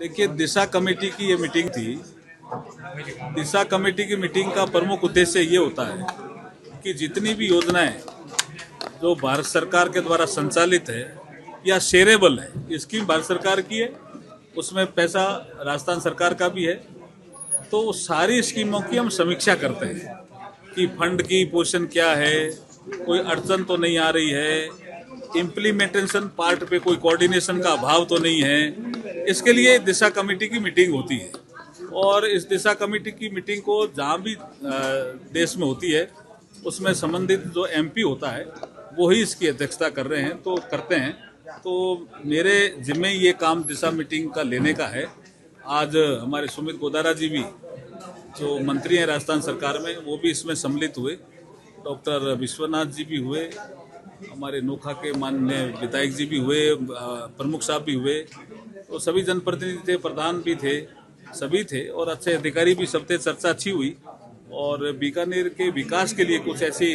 देखिए, दिशा कमेटी की ये मीटिंग थी। दिशा कमेटी की मीटिंग का प्रमुख उद्देश्य ये होता है कि जितनी भी योजनाएं जो भारत सरकार के द्वारा संचालित है या शेयरेबल है, ये स्कीम भारत सरकार की है, उसमें पैसा राजस्थान सरकार का भी है, तो सारी स्कीमों की हम समीक्षा करते हैं कि फंड की पोजीशन क्या है, कोई अड़चन तो नहीं आ रही है, इम्प्लीमेंटेशन पार्ट पे कोई कोऑर्डिनेशन का अभाव तो नहीं है। इसके लिए दिशा कमेटी की मीटिंग होती है और इस दिशा कमेटी की मीटिंग को जहाँ भी देश में होती है उसमें संबंधित जो एमपी होता है वो ही इसकी अध्यक्षता कर रहे हैं, तो करते हैं। तो मेरे जिम्मे ये काम दिशा मीटिंग का लेने का है। आज हमारे सुमित गोदारा जी भी जो मंत्री हैं राजस्थान सरकार में, वो भी इसमें सम्मिलित हुए। डॉक्टर विश्वनाथ जी भी हुए, हमारे नोखा के माननीय विधायक जी भी हुए, प्रमुख साहब भी हुए, तो सभी जनप्रतिनिधि थे, प्रधान भी थे, सभी थे और अच्छे अधिकारी भी सब थे। चर्चा अच्छी हुई और बीकानेर के विकास के लिए कुछ ऐसी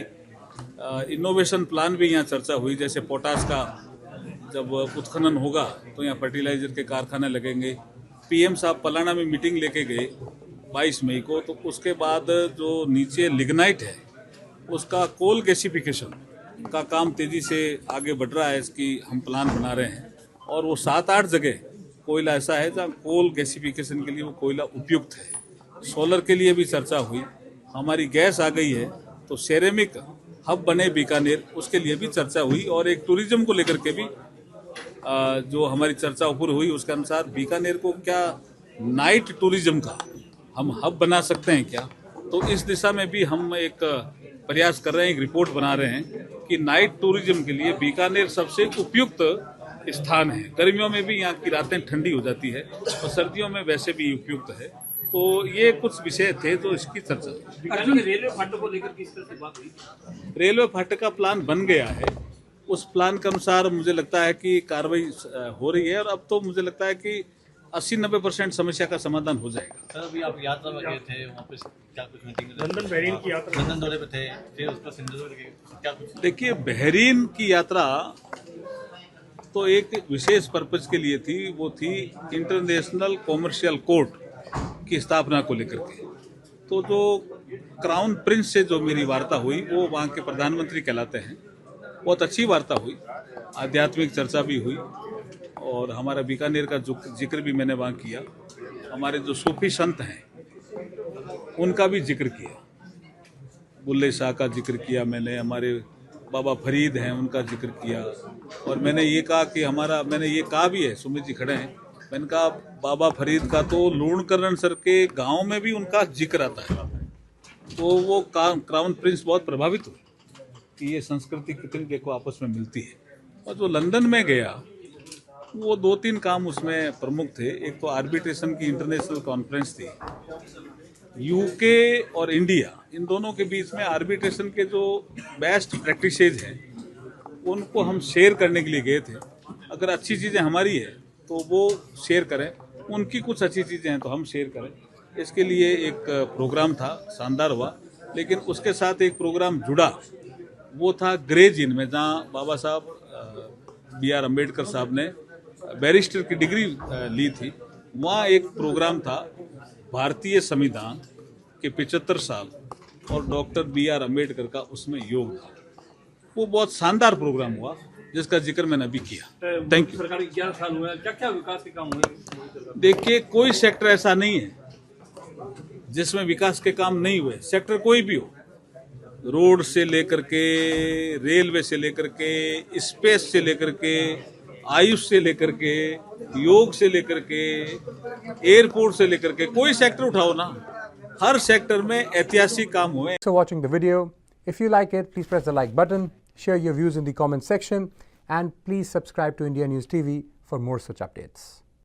इनोवेशन प्लान भी यहाँ चर्चा हुई, जैसे पोटास का जब उत्खनन होगा तो यहाँ फर्टिलाइजर के कारखाने लगेंगे। पीएम साहब पलाना में मीटिंग लेके गए 22 मई को, तो उसके बाद जो नीचे लिग्नाइट है उसका कोल गैसिफिकेशन का काम तेजी से आगे बढ़ रहा है। इसकी हम प्लान बना रहे हैं और वो 7-8 जगह कोयला ऐसा है जहाँ कोल गैसिफिकेशन के लिए वो कोयला उपयुक्त है। सोलर के लिए भी चर्चा हुई, हमारी गैस आ गई है तो सेरेमिक हब बने बीकानेर, उसके लिए भी चर्चा हुई। और एक टूरिज्म को लेकर के भी जो हमारी चर्चा ऊपर हुई उसके अनुसार बीकानेर को क्या नाइट टूरिज्म का हम हब बना सकते हैं क्या, तो इस दिशा में भी हम एक प्रयास कर रहे हैं, एक रिपोर्ट बना रहे हैं कि नाइट टूरिज्म के लिए बीकानेर सबसे उपयुक्त स्थान है। गर्मियों में भी यहाँ की रातें ठंडी हो जाती है और सर्दियों में वैसे भी उपयुक्त है। तो ये कुछ विषय थे तो इसकी चर्चा। रेलवे फाटक को लेकर किस तरह से बात हुई? रेलवे फाटक का प्लान बन गया है, उस प्लान के अनुसार मुझे लगता है कि कार्रवाई हो रही है और अब तो मुझे लगता है कि 80-90% समस्या का समाधान हो जाएगा। सर, अभी आप यात्रा में गए थे, वहाँ पे क्या कुछ मीटिंग, लंदन बहरीन की यात्रा, लंदन दौरे पे थे, फिर उसका सिंधुदुर्ग गए, क्या कुछ? देखिए, बहरीन की यात्रा तो एक विशेष पर्पज के लिए थी, वो थी इंटरनेशनल कॉमर्शियल कोर्ट की स्थापना को लेकर के। तो जो क्राउन प्रिंस से जो मेरी वार्ता हुई वो वहाँ के प्रधानमंत्री कहलाते हैं, बहुत अच्छी वार्ता हुई, आध्यात्मिक चर्चा भी हुई और हमारा बीकानेर का जिक्र भी मैंने वहाँ किया। हमारे जो सूफी संत हैं उनका भी जिक्र किया, बुल्ले शाह का जिक्र किया मैंने, हमारे बाबा फरीद हैं उनका जिक्र किया। और मैंने ये कहा कि मैंने ये कहा भी है, सुमित जी खड़े हैं, मैंने कहा बाबा फरीद का तो लूणकरण सर के गांव में भी उनका जिक्र आता है। तो वो क्राउन प्रिंस बहुत प्रभावित हुए कि ये संस्कृति कितनी देखो आपस में मिलती है। और जो लंदन में गया वो 2-3 काम उसमें प्रमुख थे। एक तो आर्बिट्रेशन की इंटरनेशनल कॉन्फ्रेंस थी, यूके और इंडिया इन दोनों के बीच में आर्बिट्रेशन के जो बेस्ट प्रैक्टिसेज हैं उनको हम शेयर करने के लिए गए थे। अगर अच्छी चीज़ें हमारी है तो वो शेयर करें, उनकी कुछ अच्छी चीज़ें हैं तो हम शेयर करें। इसके लिए एक प्रोग्राम था, शानदार हुआ। लेकिन उसके साथ एक प्रोग्राम जुड़ा, वो था ग्रे जिन में, जहाँ बाबा साहब BR अम्बेडकर साहब ने बैरिस्टर की डिग्री ली थी। वहाँ एक प्रोग्राम था भारतीय संविधान के 75 साल और डॉक्टर BR अम्बेडकर का उसमें योग था। वो बहुत शानदार प्रोग्राम हुआ जिसका जिक्र मैंने अभी किया। Thank you. सरकार के 11 साल हुए, क्या क्या विकास के काम हुए? देखिए, कोई सेक्टर ऐसा नहीं है जिसमें विकास के काम नहीं हुए। सेक्टर कोई भी हो, रोड से लेकर के, रेलवे से लेकर के, स्पेस से लेकर के, आयुष से लेकर के, योग से लेकर के, एयरपोर्ट से लेकर के, कोई सेक्टर उठाओ ना, हर सेक्टर में ऐतिहासिक काम हुए। So watching the video. If you like it, please press the like button, share your views in the comment section, and please subscribe to India News TV for more such updates.